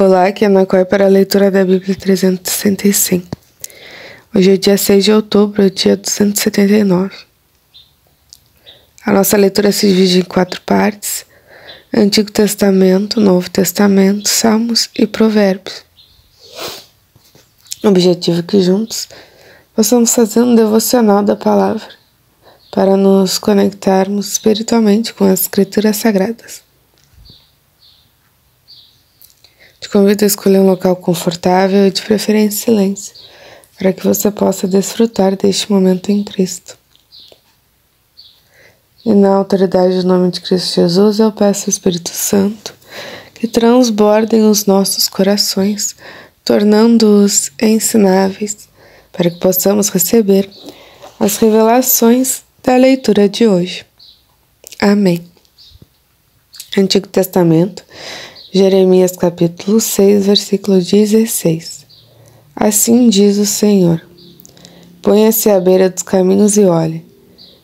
Olá, aqui é Ana Coy para a leitura da Bíblia 365. Hoje é dia 6 de outubro, dia 279. A nossa leitura se divide em 4 partes: Antigo Testamento, Novo Testamento, Salmos e Provérbios. O objetivo é que juntos possamos fazer um devocional da palavra para nos conectarmos espiritualmente com as Escrituras Sagradas. Te convido a escolher um local confortável e de preferência silêncio, para que você possa desfrutar deste momento em Cristo. E na autoridade do nome de Cristo Jesus, eu peço ao Espírito Santo que transbordem os nossos corações, tornando-os ensináveis, para que possamos receber as revelações da leitura de hoje. Amém. Antigo Testamento, Jeremias capítulo 6, versículo 16. Assim diz o Senhor: Ponha-se à beira dos caminhos e olhe.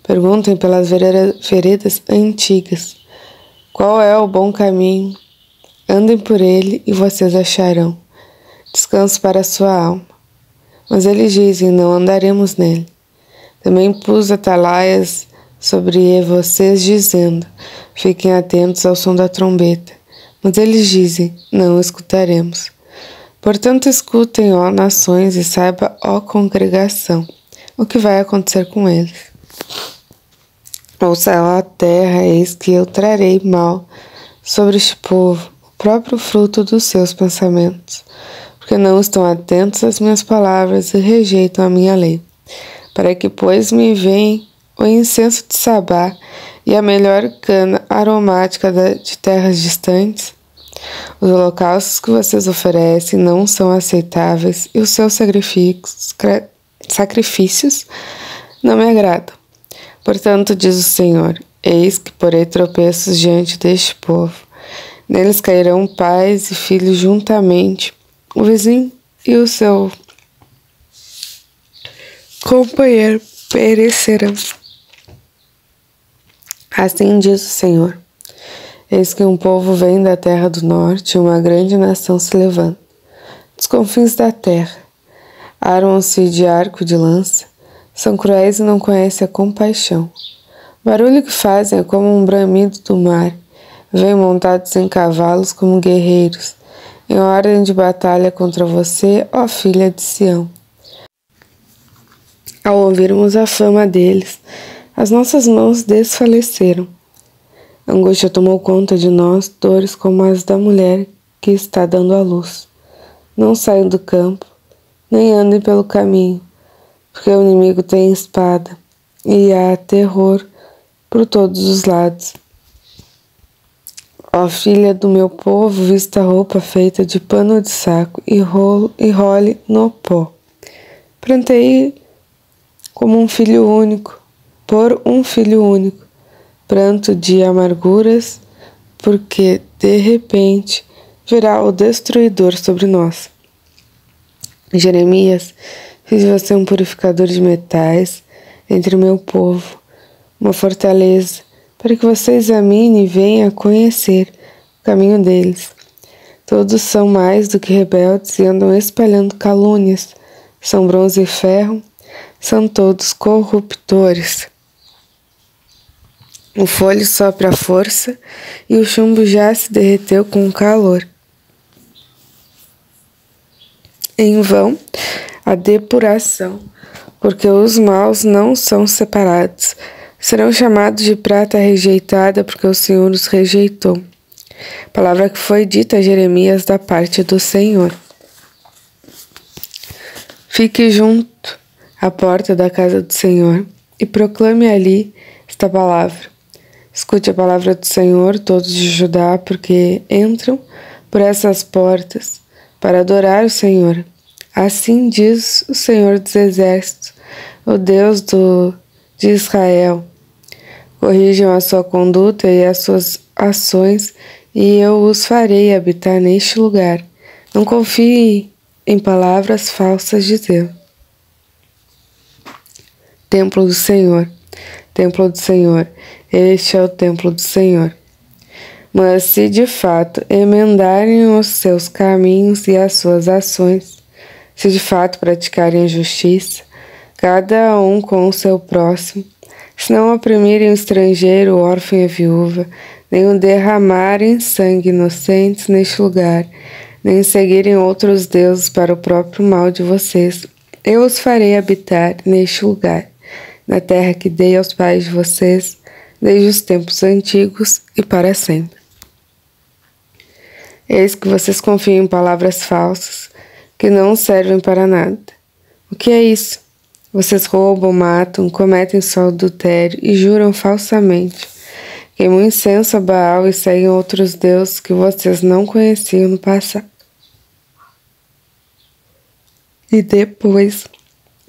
Perguntem pelas veredas antigas: qual é o bom caminho? Andem por ele e vocês acharão descanso para a sua alma. Mas eles dizem: não andaremos nele. Também pus atalaias sobre vocês, dizendo: fiquem atentos ao som da trombeta. Mas eles dizem: não escutaremos. Portanto, escutem, ó nações, e saiba, ó congregação, o que vai acontecer com eles. Ouça, ó terra, eis que eu trarei mal sobre este povo, o próprio fruto dos seus pensamentos, porque não estão atentos às minhas palavras e rejeitam a minha lei, para que, pois, me veem o incenso de Sabá e a melhor cana aromática de terras distantes. Os holocaustos que vocês oferecem não são aceitáveis e os seus sacrifícios não me agradam. Portanto, diz o Senhor: eis que porei tropeços diante deste povo. Neles cairão pais e filhos juntamente, o vizinho e o seu companheiro perecerão. Assim diz o Senhor: eis que um povo vem da terra do norte e uma grande nação se levanta. Dos confins da terra armam-se de arco e de lança, são cruéis e não conhecem a compaixão. O barulho que fazem é como um bramido do mar, vêm montados em cavalos como guerreiros, em ordem de batalha contra você, ó filha de Sião. Ao ouvirmos a fama deles, as nossas mãos desfaleceram. A angústia tomou conta de nós, dores como as da mulher que está dando à luz. Não saiam do campo, nem andem pelo caminho, porque o inimigo tem espada, e há terror por todos os lados. Ó filha do meu povo, vista roupa feita de pano de saco e role no pó. Plantei como um filho único, por um filho único, pranto de amarguras, porque de repente virá o destruidor sobre nós. Jeremias, fiz você um purificador de metais entre o meu povo, uma fortaleza, para que você examine e venha a conhecer o caminho deles. Todos são mais do que rebeldes e andam espalhando calúnias, são bronze e ferro, são todos corruptores. O folho sopra a força e o chumbo já se derreteu com o calor. Em vão a depuração, porque os maus não são separados. Serão chamados de prata rejeitada, porque o Senhor os rejeitou. Palavra que foi dita a Jeremias da parte do Senhor. Fique junto à porta da casa do Senhor e proclame ali esta palavra. Escute a palavra do Senhor, todos de Judá, porque entram por essas portas para adorar o Senhor. Assim diz o Senhor dos Exércitos, o Deus de Israel. Corrijam a sua conduta e as suas ações, e eu os farei habitar neste lugar. Não confie em palavras falsas de Deus. Templo do Senhor. Templo do Senhor, este é o templo do Senhor. Mas se de fato emendarem os seus caminhos e as suas ações, se de fato praticarem a justiça, cada um com o seu próximo, se não oprimirem o estrangeiro, o órfão e a viúva, nem o derramarem sangue inocentes neste lugar, nem seguirem outros deuses para o próprio mal de vocês, eu os farei habitar neste lugar, na terra que dei aos pais de vocês, desde os tempos antigos e para sempre. Eis que vocês confiam em palavras falsas, que não servem para nada. O que é isso? Vocês roubam, matam, cometem só adultério e juram falsamente. Queimam incenso a Baal e seguem outros deuses que vocês não conheciam no passado. E depois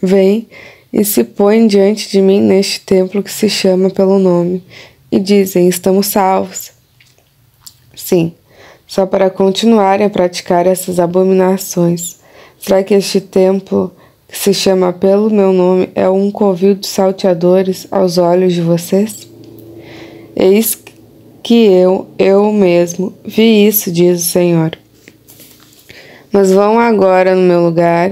vêm e se põem diante de mim neste templo que se chama pelo nome, e dizem: estamos salvos. Sim, só para continuarem a praticar essas abominações. Será que este templo, que se chama pelo meu nome, é um covil de salteadores aos olhos de vocês? Eis que eu mesmo, vi isso, diz o Senhor. Mas vão agora no meu lugar,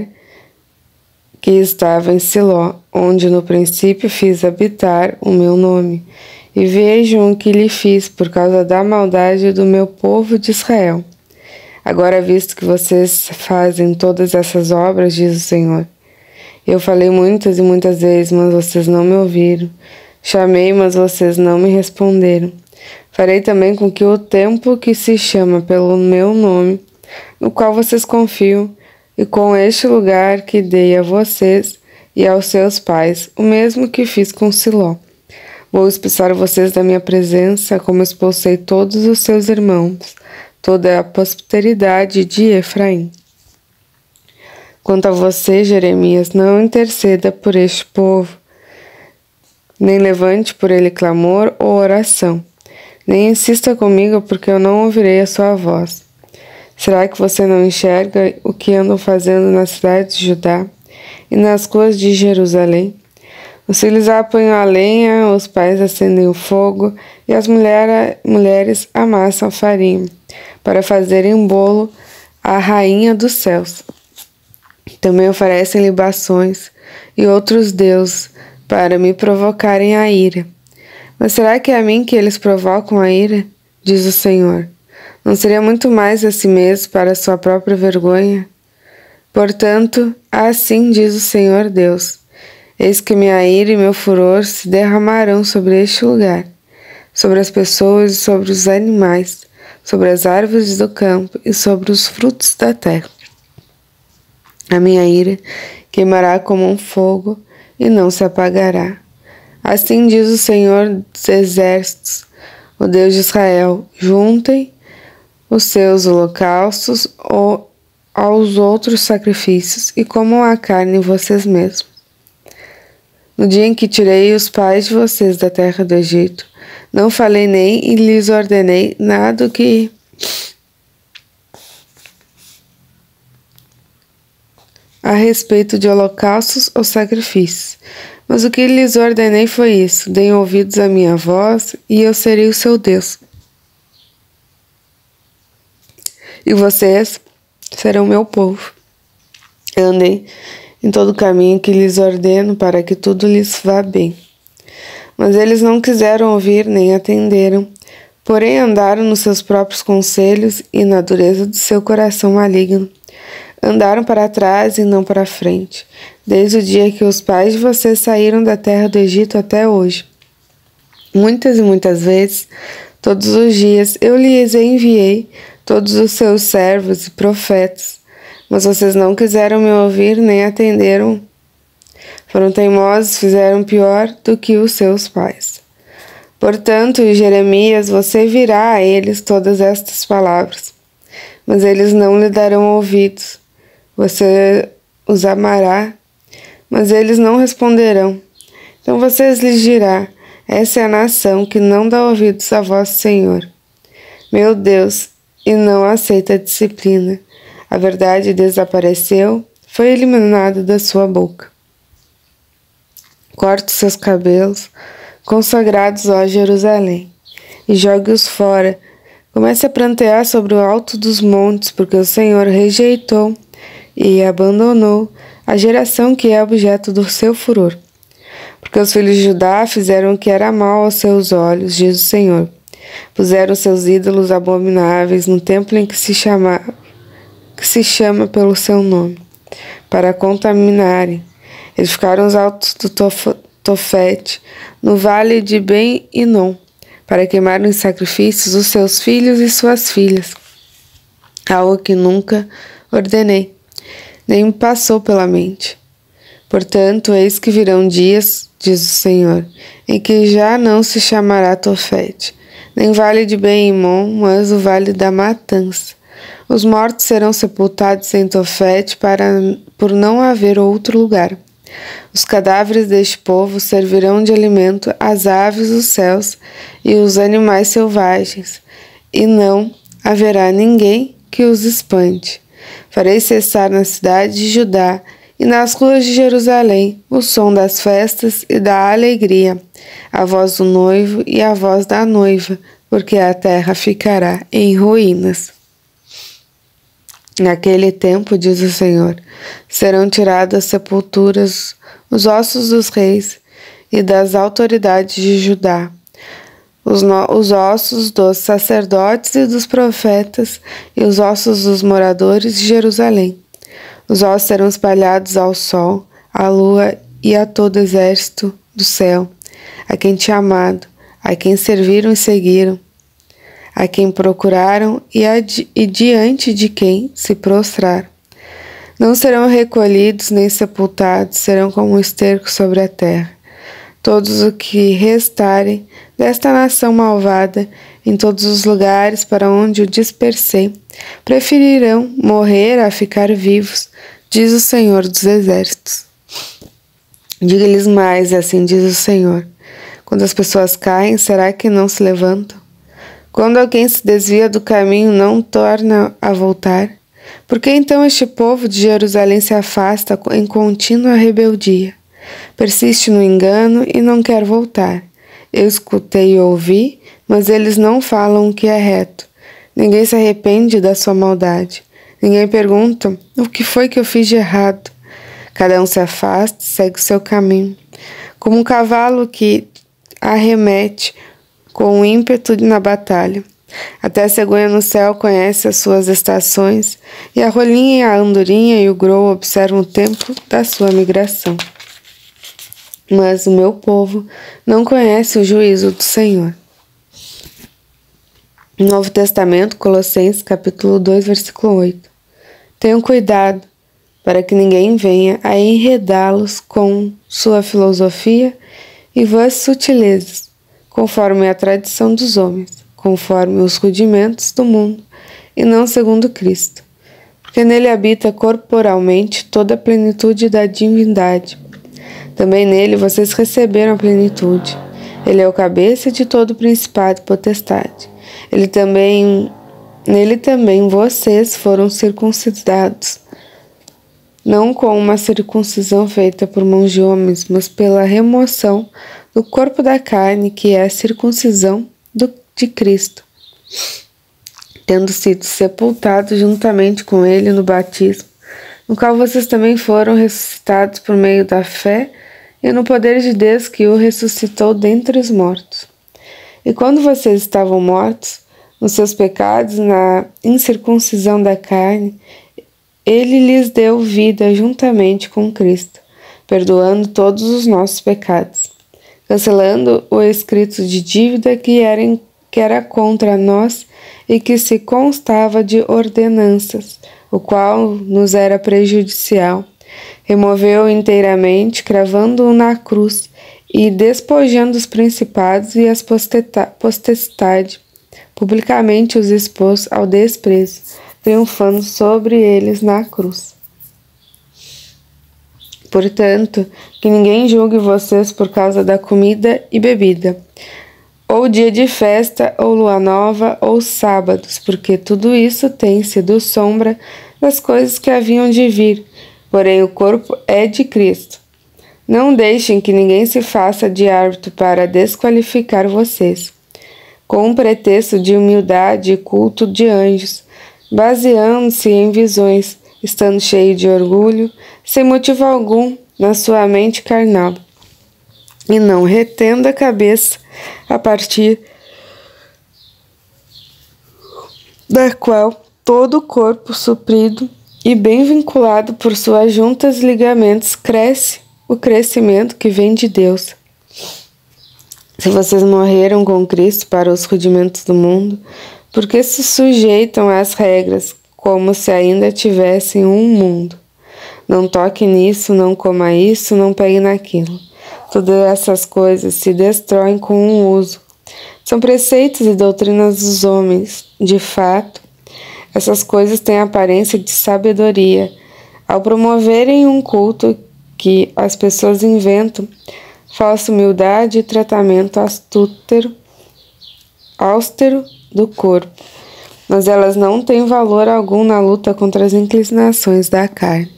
que estava em Siló, onde no princípio fiz habitar o meu nome, e vejam o que lhe fiz por causa da maldade do meu povo de Israel. Agora, visto que vocês fazem todas essas obras, diz o Senhor, eu falei muitas e muitas vezes, mas vocês não me ouviram. Chamei, mas vocês não me responderam. Farei também com que o templo que se chama pelo meu nome, no qual vocês confiam, e com este lugar que dei a vocês e aos seus pais, o mesmo que fiz com Siló. Vou expulsar vocês da minha presença, como expulsei todos os seus irmãos, toda a posteridade de Efraim. Quanto a você, Jeremias, não interceda por este povo, nem levante por ele clamor ou oração, nem insista comigo, porque eu não ouvirei a sua voz. Será que você não enxerga o que andam fazendo nas cidades de Judá e nas ruas de Jerusalém? Os filhos apanham a lenha, os pais acendem o fogo e as mulheres amassam farinha para fazerem um bolo à rainha dos céus. Também oferecem libações e outros deuses para me provocarem a ira. Mas será que é a mim que eles provocam a ira? Diz o Senhor. Não seria muito mais a si mesmo para sua própria vergonha? Portanto, assim diz o Senhor Deus: eis que minha ira e meu furor se derramarão sobre este lugar, sobre as pessoas e sobre os animais, sobre as árvores do campo e sobre os frutos da terra. A minha ira queimará como um fogo e não se apagará. Assim diz o Senhor dos Exércitos, o Deus de Israel: juntem os seus holocaustos ou aos outros sacrifícios e comam a carne vocês mesmos. No dia em que tirei os pais de vocês da terra do Egito, não falei nem lhes ordenei nada que a respeito de holocaustos ou sacrifícios. Mas o que lhes ordenei foi isso: deem ouvidos à minha voz e eu serei o seu Deus. E vocês serão meu povo. Andem em todo o caminho que lhes ordeno, para que tudo lhes vá bem. Mas eles não quiseram ouvir nem atenderam, porém andaram nos seus próprios conselhos e na dureza do seu coração maligno. Andaram para trás e não para frente, desde o dia que os pais de vocês saíram da terra do Egito até hoje. Muitas e muitas vezes, todos os dias, eu lhes enviei todos os seus servos e profetas, mas vocês não quiseram me ouvir nem atenderam. Foram teimosos, fizeram pior do que os seus pais. Portanto, Jeremias, você virá a eles todas estas palavras, mas eles não lhe darão ouvidos. Você os amará, mas eles não responderão. Então vocês lhes dirá: essa é a nação que não dá ouvidos a vosso Senhor, meu Deus, e não aceita a disciplina. A verdade desapareceu, foi eliminada da sua boca. Corte seus cabelos, consagrados, ó Jerusalém, e jogue-os fora, Comece a prantear sobre o alto dos montes, porque o Senhor rejeitou e abandonou a geração que é objeto do seu furor. Porque os filhos de Judá fizeram o que era mal aos seus olhos, diz o Senhor. Puseram seus ídolos abomináveis no templo em que se chama pelo seu nome, para contaminarem. Edificaram os altos do Tofete, no vale de Ben-Hinom, para queimarem em sacrifícios os seus filhos e suas filhas, algo que nunca ordenei, nem me passou pela mente. Portanto, eis que virão dias, diz o Senhor, em que já não se chamará Tofete, nem vale de Ben-Hinom, mas o vale da matança. Os mortos serão sepultados em Tofete por não haver outro lugar. Os cadáveres deste povo servirão de alimento às aves dos céus e os animais selvagens, e não haverá ninguém que os espante. Farei cessar na cidade de Judá e nas ruas de Jerusalém o som das festas e da alegria, a voz do noivo e a voz da noiva, porque a terra ficará em ruínas. Naquele tempo, diz o Senhor, serão tirados das sepulturas os ossos dos reis e das autoridades de Judá, os ossos dos sacerdotes e dos profetas e os ossos dos moradores de Jerusalém. Os ossos serão espalhados ao sol, à lua e a todo exército do céu, a quem te amado, a quem serviram e seguiram, a quem procuraram e diante de quem se prostrar. Não serão recolhidos nem sepultados, serão como um esterco sobre a terra. Todos os que restarem desta nação malvada, em todos os lugares para onde o dispersei, preferirão morrer a ficar vivos, diz o Senhor dos Exércitos. Diga-lhes mais, assim diz o Senhor. Quando as pessoas caem, será que não se levantam? Quando alguém se desvia do caminho, não torna a voltar? Por que então este povo de Jerusalém se afasta em contínua rebeldia? Persiste no engano e não quer voltar. Eu escutei e ouvi, mas eles não falam o que é reto. Ninguém se arrepende da sua maldade. Ninguém pergunta o que foi que eu fiz de errado. Cada um se afasta, segue o seu caminho. Como um cavalo que arremete com ímpeto na batalha. Até a cegonha no céu conhece as suas estações, e a rolinha, a andorinha e o grou observam o tempo da sua migração. Mas o meu povo não conhece o juízo do Senhor. Novo Testamento, Colossenses, capítulo 2, versículo 8. Tenham cuidado para que ninguém venha a enredá-los com sua filosofia e vãs sutilezas, conforme a tradição dos homens, conforme os rudimentos do mundo, e não segundo Cristo, porque nele habita corporalmente toda a plenitude da divindade. Também nele vocês receberam a plenitude. Ele é o cabeça de todo principado e potestade. Nele também vocês foram circuncidados, não com uma circuncisão feita por mãos de homens, mas pela remoção do corpo da carne, que é a circuncisão de Cristo, tendo sido sepultados juntamente com ele no batismo, no qual vocês também foram ressuscitados por meio da fé e no poder de Deus que o ressuscitou dentre os mortos. E quando vocês estavam mortos nos seus pecados, na incircuncisão da carne, ele lhes deu vida juntamente com Cristo, perdoando todos os nossos pecados, cancelando o escrito de dívida que era contra nós e que se constava de ordenanças, o qual nos era prejudicial. Removeu inteiramente, cravando-o na cruz e despojando os principados e as potestades, publicamente os expôs ao desprezo, triunfando sobre eles na cruz. Portanto, que ninguém julgue vocês por causa da comida e bebida, ou dia de festa, ou lua nova, ou sábados, porque tudo isso tem sido sombra das coisas que haviam de vir, porém o corpo é de Cristo. Não deixem que ninguém se faça de árbitro para desqualificar vocês, com um pretexto de humildade e culto de anjos, baseando-se em visões, estando cheio de orgulho, sem motivo algum na sua mente carnal, e não retendo a cabeça a partir da qual todo o corpo suprido e bem vinculado por suas juntas e ligamentos cresce o crescimento que vem de Deus. Se vocês morreram com Cristo para os rudimentos do mundo, por que se sujeitam às regras como se ainda tivessem um mundo? Não toque nisso, não coma isso, não pegue naquilo. Todas essas coisas se destroem com um uso. São preceitos e doutrinas dos homens. De fato, essas coisas têm aparência de sabedoria. Ao promoverem um culto que as pessoas inventam, falsa humildade e tratamento austero do corpo, mas elas não têm valor algum na luta contra as inclinações da carne.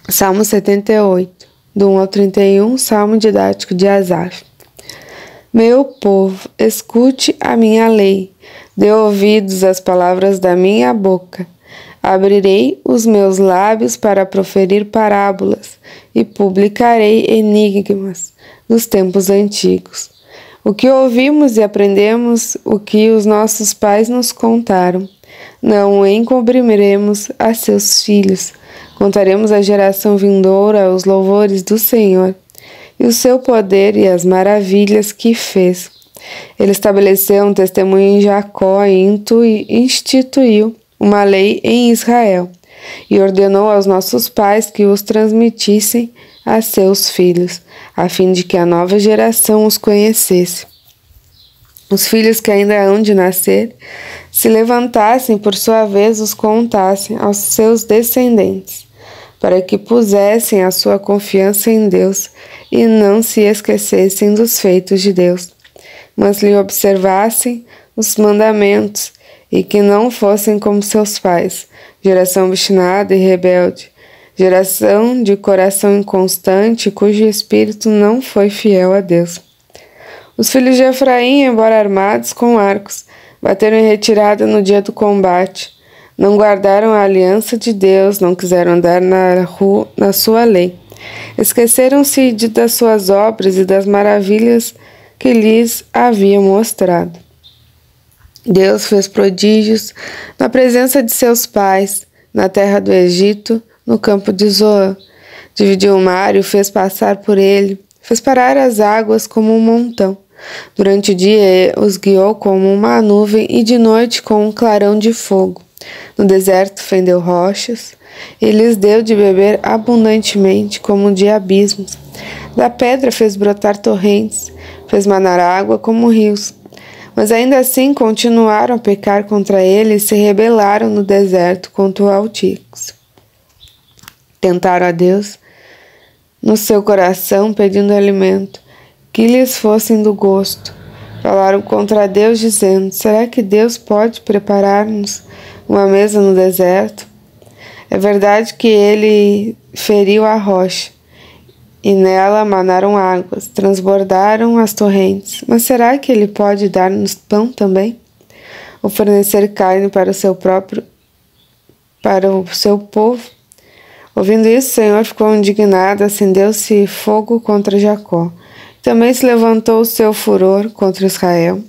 Salmo 78, do 1 ao 31, Salmo didático de Asaf. Meu povo, escute a minha lei, dê ouvidos às palavras da minha boca. Abrirei os meus lábios para proferir parábolas e publicarei enigmas dos tempos antigos. O que ouvimos e aprendemos, o que os nossos pais nos contaram, não o encobriremos a seus filhos. Contaremos à geração vindoura os louvores do Senhor e o seu poder e as maravilhas que fez. Ele estabeleceu um testemunho em Jacó e instituiu uma lei em Israel, e ordenou aos nossos pais que os transmitissem a seus filhos, a fim de que a nova geração os conhecesse. Os filhos que ainda hão de nascer se levantassem, por sua vez, os contassem aos seus descendentes, para que pusessem a sua confiança em Deus e não se esquecessem dos feitos de Deus, mas lhe observassem os mandamentos e que não fossem como seus pais, geração obstinada e rebelde, geração de coração inconstante, cujo espírito não foi fiel a Deus. Os filhos de Efraim, embora armados com arcos, bateram em retirada no dia do combate, não guardaram a aliança de Deus, não quiseram andar na sua lei. Esqueceram-se das suas obras e das maravilhas que lhes havia mostrado. Deus fez prodígios na presença de seus pais, na terra do Egito, no campo de Zoã. Dividiu o mar e o fez passar por ele, fez parar as águas como um montão. Durante o dia os guiou como uma nuvem e de noite com um clarão de fogo. No deserto fendeu rochas e lhes deu de beber abundantemente como de abismos. Da pedra fez brotar torrentes, fez manar água como rios. Mas ainda assim continuaram a pecar contra ele e se rebelaram no deserto contra o Altíssimo. Tentaram a Deus no seu coração, pedindo alimento, que lhes fossem do gosto. Falaram contra Deus, dizendo: será que Deus pode preparar-nos uma mesa no deserto? É verdade que ele feriu a rocha, e nela manaram águas, transbordaram as torrentes. Mas será que ele pode dar-nos pão também? Ou fornecer carne para o seu povo? Ouvindo isso, o Senhor ficou indignado, acendeu-se fogo contra Jacó. Também se levantou o seu furor contra Israel,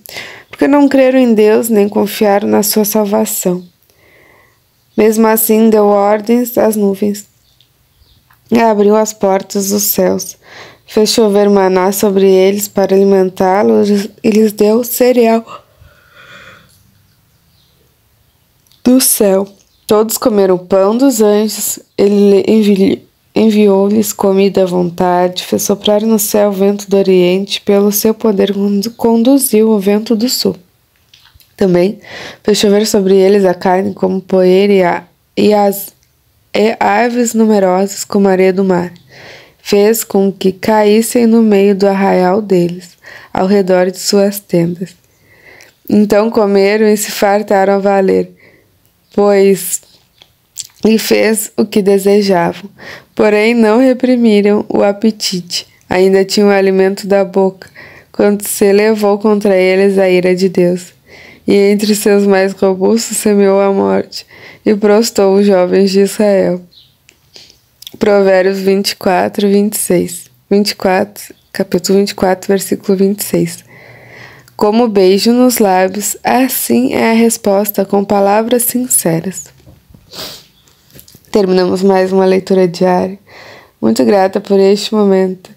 porque não creram em Deus nem confiaram na sua salvação. Mesmo assim, deu ordens às nuvens e abriu as portas dos céus, fez chover maná sobre eles para alimentá-los e lhes deu cereal do céu. Todos comeram o pão dos anjos, ele enviou-lhes comida à vontade, fez soprar no céu o vento do oriente, pelo seu poder conduziu o vento do sul. Também fez chover sobre eles a carne como poeira e aves numerosas como a areia do mar. Fez com que caíssem no meio do arraial deles, ao redor de suas tendas. Então comeram e se fartaram a valer, e fez o que desejavam. Porém não reprimiram o apetite, ainda tinham o alimento da boca, quando se elevou contra eles a ira de Deus, e entre seus mais robustos semeou a morte, e prostou os jovens de Israel. Provérbios 24, 26. Capítulo 24, versículo 26. Como beijo nos lábios, assim é a resposta com palavras sinceras. Terminamos mais uma leitura diária. Muito grata por este momento.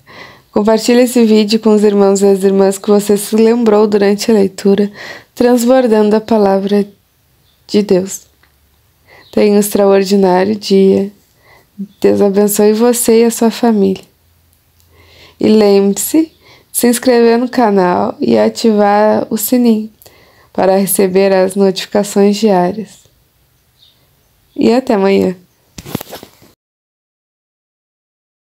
Compartilhe esse vídeo com os irmãos e as irmãs que você se lembrou durante a leitura, transbordando a palavra de Deus. Tenha um extraordinário dia. Deus abençoe você e a sua família. E lembre-se de se inscrever no canal e ativar o sininho para receber as notificações diárias. E até amanhã.